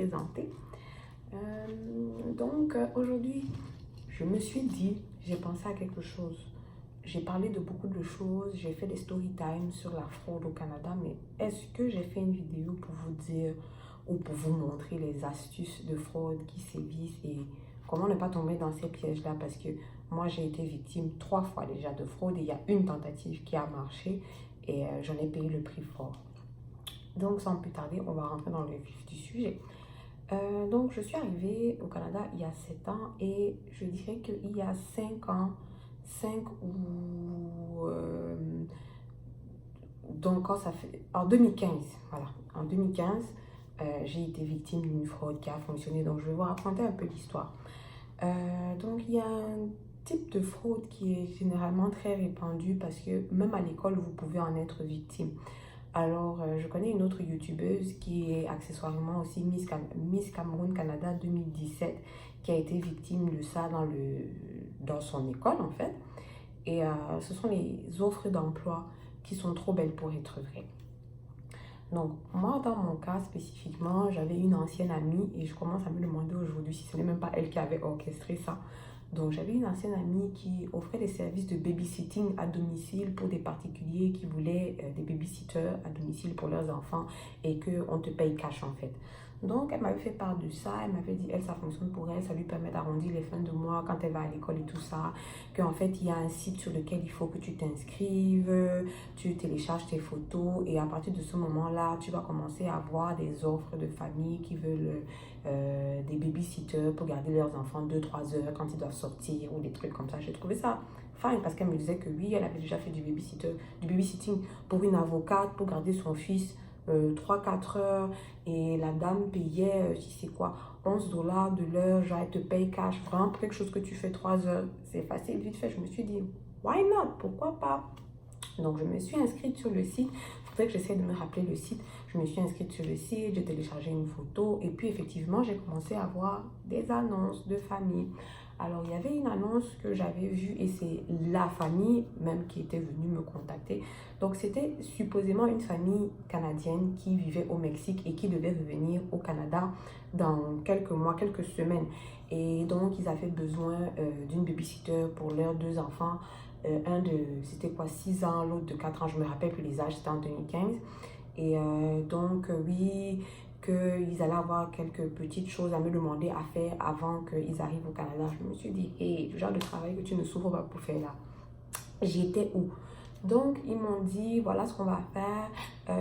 présenter. Aujourd'hui, je me suis dit, j'ai pensé à quelque chose. J'ai parlé de beaucoup de choses, j'ai fait des story time sur la fraude au Canada, mais est-ce que j'ai fait une vidéo pour vous dire ou pour vous montrer les astuces de fraude qui sévissent et comment ne pas tomber dans ces pièges-là? Parce que moi, j'ai été victime 3 fois déjà de fraude et il y a une tentative qui a marché et j'en ai payé le prix fort. Donc, sans plus tarder, on va rentrer dans le vif du sujet. Donc, je suis arrivée au Canada il y a 7 ans et je dirais qu'il y a 5 ans, 5 ou... donc, quand ça fait... En 2015, voilà. En 2015, j'ai été victime d'une fraude qui a fonctionné. Donc, je vais vous raconter un peu l'histoire. Donc, il y a un type de fraude qui est généralement très répandu parce que même à l'école, vous pouvez en être victime. Alors, je connais une autre youtubeuse qui est accessoirement aussi Miss Cameroun Canada 2017 qui a été victime de ça dans son école en fait. Et ce sont les offres d'emploi qui sont trop belles pour être vraies. Donc, moi, dans mon cas spécifiquement, j'avais une ancienne amie et je commence à me demander aujourd'hui si ce n'est même pas elle qui avait orchestré ça. Donc, j'avais une ancienne amie qui offrait des services de babysitting à domicile pour des particuliers qui voulaient des babysitters à domicile pour leurs enfants et qu'on te paye cash en fait. Donc, elle m'avait fait part de ça. Elle m'avait dit, elle, ça fonctionne pour elle. Ça lui permet d'arrondir les fins de mois quand elle va à l'école et tout ça. Qu'en fait, il y a un site sur lequel il faut que tu t'inscrives. Tu télécharges tes photos. Et à partir de ce moment-là, tu vas commencer à avoir des offres de familles qui veulent des babysitters pour garder leurs enfants 2-3 heures quand ils doivent sortir ou des trucs comme ça. J'ai trouvé ça fine parce qu'elle me disait que oui, elle avait déjà fait du babysitting pour une avocate pour garder son fils 3-4 heures et la dame payait, je sais quoi, 11 dollars de l'heure, genre elle te paye cash, vraiment pour quelque chose que tu fais 3 heures, c'est facile, vite fait. Je me suis dit, why not, pourquoi pas? Donc je me suis inscrite sur le site, il faudrait que j'essaie de me rappeler le site. Je me suis inscrite sur le site, j'ai téléchargé une photo et puis effectivement j'ai commencé à voir des annonces de famille. Alors, il y avait une annonce que j'avais vue et c'est la famille même qui était venue me contacter. Donc, c'était supposément une famille canadienne qui vivait au Mexique et qui devait revenir au Canada dans quelques mois, quelques semaines. Et donc, ils avaient besoin d'une babysitter pour leurs 2 enfants. C'était quoi, 6 ans, l'autre de 4 ans. Je me rappelle que les âges, c'était en 2015. Et oui, qu'ils allaient avoir quelques petites choses à me demander à faire avant qu'ils arrivent au Canada. Je me suis dit, hey, le genre de travail que tu ne souffres pas pour faire là, j'étais où? Donc, ils m'ont dit, voilà ce qu'on va faire.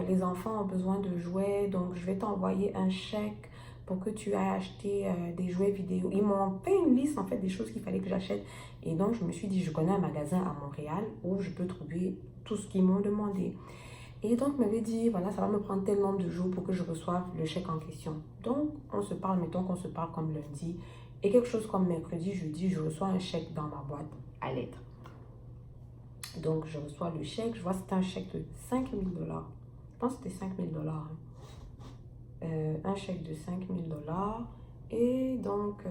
Les enfants ont besoin de jouets, donc je vais t'envoyer un chèque pour que tu ailles acheter des jouets vidéo. Ils m'ont fait une liste en fait des choses qu'il fallait que j'achète. Et donc, je me suis dit, je connais un magasin à Montréal où je peux trouver tout ce qu'ils m'ont demandé. Et donc, il m'avait dit, voilà, ça va me prendre tel nombre de jours pour que je reçoive le chèque en question. Donc, on se parle, mettons qu'on se parle comme lundi. Et quelque chose comme mercredi, jeudi, je reçois un chèque dans ma boîte à lettres. Donc, je reçois le chèque. Je vois que c'était un chèque de 5 000 dollars. Je pense que c'était 5 000 dollars. Un chèque de 5 000 dollars. Et donc,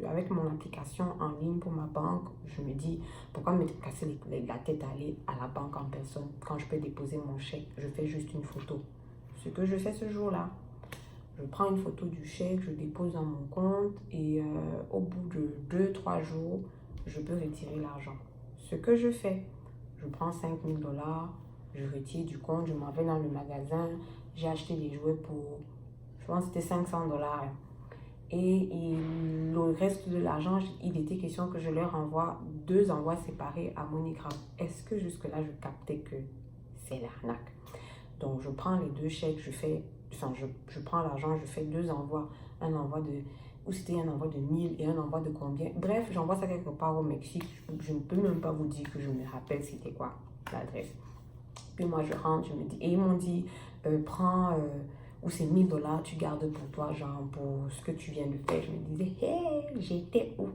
avec mon application en ligne pour ma banque, je me dis, pourquoi me casser la tête à aller à la banque en personne quand je peux déposer mon chèque? Je fais juste une photo. Ce que je fais ce jour-là, je prends une photo du chèque, je dépose dans mon compte et au bout de 2-3 jours, je peux retirer l'argent. Ce que je fais, je prends 5 000 dollars, je retire du compte, je m'en vais dans le magasin, j'ai acheté des jouets pour... Je pense que c'était 500 dollars. Et le reste de l'argent, il était question que je leur envoie 2 envois séparés à MoneyGram. Est-ce que jusque-là, je captais que c'est l'arnaque? Donc, je prends les 2 chèques, je prends l'argent, je fais 2 envois. Un envoi de... Ou c'était un envoi de 1000 et un envoi de combien? Bref, j'envoie ça quelque part au Mexique. Je ne peux même pas vous dire que je me rappelle c'était quoi l'adresse. Puis moi, je rentre, je me dis... Et ils m'ont dit, prends... ou c'est 1000 dollars, tu gardes pour toi, genre pour ce que tu viens de faire. Je me disais, hey, j'étais où?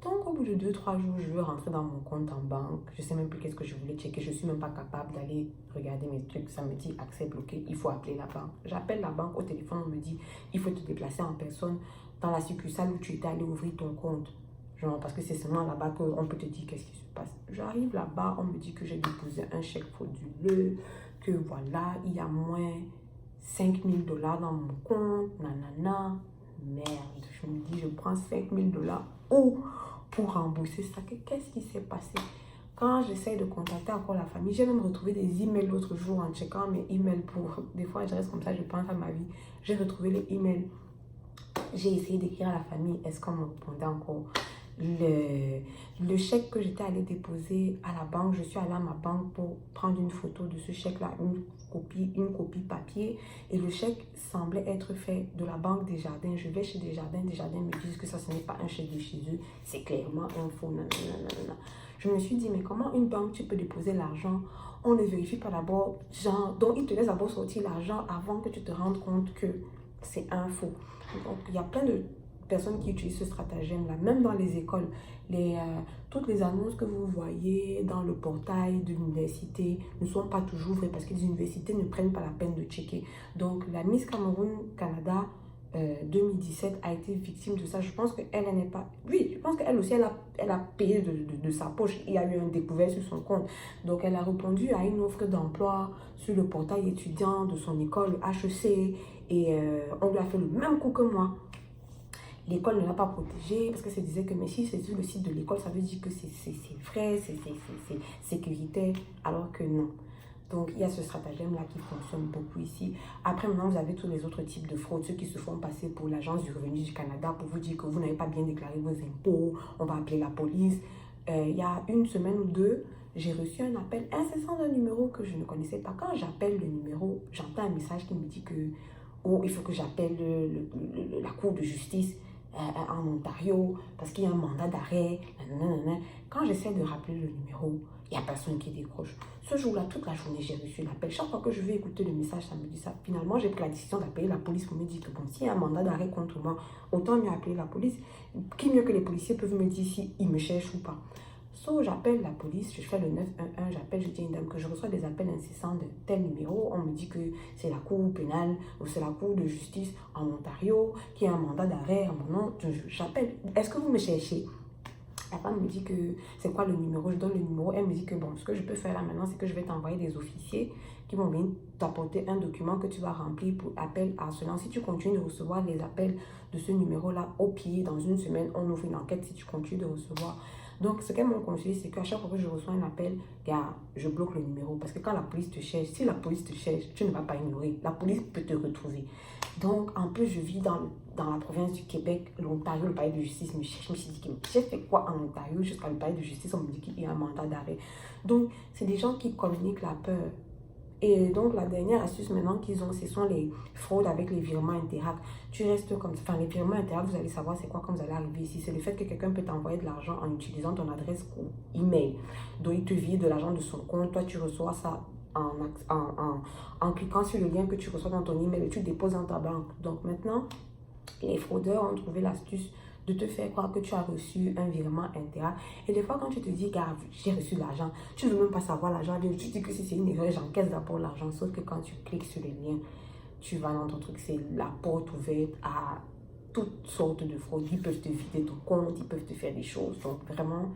Donc, au bout de 2-3 jours, je veux rentrer dans mon compte en banque. Je ne sais même plus qu'est-ce que je voulais checker. Je ne suis même pas capable d'aller regarder mes trucs. Ça me dit, accès bloqué, il faut appeler la banque. J'appelle la banque au téléphone, on me dit, il faut te déplacer en personne dans la succursale où tu étais allé ouvrir ton compte. Genre, parce que c'est seulement là-bas qu'on peut te dire qu'est-ce qui se passe. J'arrive là-bas, on me dit que j'ai déposé un chèque frauduleux, que voilà, il y a moins 5 000 $ dans mon compte, nanana. Merde, je me dis, je prends 5 000 $ où pour rembourser ça? Qu'est-ce qui s'est passé? Quand j'essaie de contacter encore la famille, j'ai même retrouvé des emails l'autre jour en checkant mes emails pour... Des fois, je reste comme ça, je pense à ma vie. J'ai retrouvé les emails. J'ai essayé d'écrire à la famille. Est-ce qu'on me répondait encore? Le chèque que j'étais allée déposer à la banque, je suis allée à ma banque pour prendre une photo de ce chèque-là, une copie papier. Et le chèque semblait être fait de la banque Desjardins. Je vais chez Desjardins me disent que ça, ce n'est pas un chèque de chez eux. C'est clairement un faux. Nanana. Je me suis dit, mais comment une banque, tu peux déposer l'argent? On ne vérifie pas d'abord, genre, donc ils te laissent d'abord sortir l'argent avant que tu te rendes compte que c'est un faux. Donc, il y a plein de personnes qui utilisent ce stratagème-là, même dans les écoles. Toutes les annonces que vous voyez dans le portail de l'université ne sont pas toujours vraies parce que les universités ne prennent pas la peine de checker. Donc, la Miss Cameroun Canada 2017 a été victime de ça. Je pense qu'elle n'est pas... Oui, je pense qu'elle aussi, elle a payé de sa poche. Il y a eu un découvert sur son compte. Donc, elle a répondu à une offre d'emploi sur le portail étudiant de son école, HEC. Et on lui a fait le même coup que moi. L'école ne l'a pas protégée parce que ça disait que mais si c'est sur le site de l'école, ça veut dire que c'est vrai, c'est sécuritaire, alors que non. Donc, il y a ce stratagème-là qui fonctionne beaucoup ici. Après, maintenant, vous avez tous les autres types de fraudes, ceux qui se font passer pour l'Agence du revenu du Canada pour vous dire que vous n'avez pas bien déclaré vos impôts, on va appeler la police. Il y a une semaine ou deux, j'ai reçu un appel incessant d'un numéro que je ne connaissais pas. Quand j'appelle le numéro, j'entends un message qui me dit que oh, il faut que j'appelle la Cour de justice en Ontario parce qu'il y a un mandat d'arrêt. Quand j'essaie de rappeler le numéro, il n'y a personne qui décroche. Ce jour-là, toute la journée, j'ai reçu l'appel. Chaque fois que je vais écouter le message, ça me dit ça. Finalement, j'ai pris la décision d'appeler la police pour me dire que bon, s'il y a un mandat d'arrêt contre moi, autant mieux appeler la police. Qui mieux que les policiers peuvent me dire s'ils me cherchent ou pas. So, j'appelle la police, je fais le 911, j'appelle, je dis à une dame que je reçois des appels incessants de tel numéro. On me dit que c'est la cour pénale ou c'est la cour de justice en Ontario qui a un mandat d'arrêt à mon nom. J'appelle, est-ce que vous me cherchez? La femme me dit que c'est quoi le numéro, je donne le numéro, elle me dit que bon, ce que je peux faire là maintenant, c'est que je vais t'envoyer des officiers qui vont venir t'apporter un document que tu vas remplir pour appel harcelant. Si tu continues de recevoir les appels de ce numéro-là au pied, dans une semaine, on ouvre une enquête si tu continues de recevoir. Donc, ce qu'elles m'ont conseillé, c'est qu'à chaque fois que je reçois un appel, gars, je bloque le numéro. Parce que quand la police te cherche, si la police te cherche, tu ne vas pas ignorer. La police peut te retrouver. Donc, en plus, je vis dans la province du Québec, l'Ontario, le palais de justice me cherche. Je me suis dit, j'ai fait quoi en Ontario jusqu'à le palais de justice? On me dit qu'il y a un mandat d'arrêt. Donc, c'est des gens qui communiquent la peur. Et donc, la dernière astuce maintenant qu'ils ont, ce sont les fraudes avec les virements Interac. Tu restes comme... Enfin, les virements Interac, vous allez savoir c'est quoi quand vous allez arriver ici. C'est le fait que quelqu'un peut t'envoyer de l'argent en utilisant ton adresse ou email. Donc, il te vire de l'argent de son compte. Toi, tu reçois ça en cliquant sur le lien que tu reçois dans ton email et tu déposes dans ta banque. Donc, maintenant, les fraudeurs ont trouvé l'astuce de te faire croire que tu as reçu un virement Interac. Et des fois, quand tu te dis, gars, j'ai reçu l'argent, tu ne veux même pas savoir l'argent. Tu dis que si c'est une erreur, j'encaisse d'abord l'argent. Sauf que quand tu cliques sur les liens, tu vas dans ton truc, c'est la porte ouverte à toutes sortes de fraudes. Ils peuvent te vider ton compte, ils peuvent te faire des choses. Donc, vraiment...